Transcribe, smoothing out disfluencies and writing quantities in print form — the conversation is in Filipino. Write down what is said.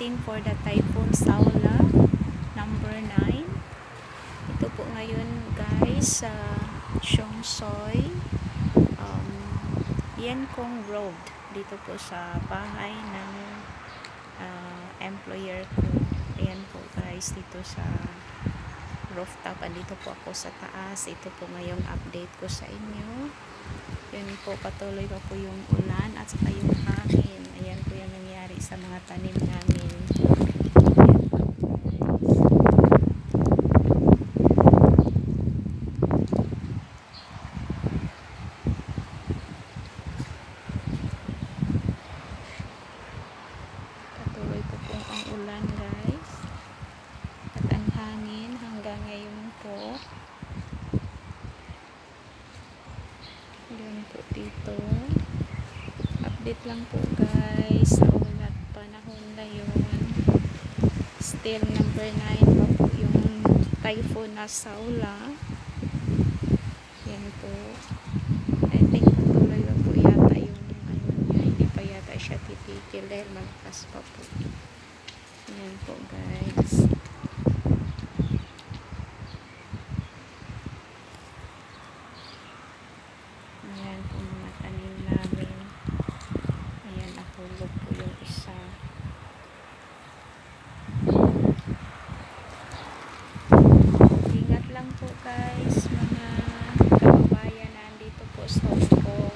warning for the Typhoon Saola number 9. Ito po ngayon guys sa Chongsoy Yenkong Road, dito po sa bahay ng employer ko. Ayan po guys, dito sa rooftop. Andito po ako sa taas. Ito po ngayong update ko sa inyo. Yun po, patuloy pa po yung ulan at saka yung hangin. Ayan po yung nangyari sa mga tanim namin. Patuloy po po ang ulan guys. At ang hangin hanggang ngayon po. Ayan po dito. Update lang po guys sa ulat panahon na yun. Still number 9 pa po yung typhoon na Saola. Yan po. I think patuloy pa po yata yung ano niya. Hindi pa yata siya titigil dahil malakas pa po. Yan po guys. Ayan po mga tanim namin. Ayan, nahulog po yung isa. Ingat lang po guys mga kababayan, nandito po sa Hong Kong.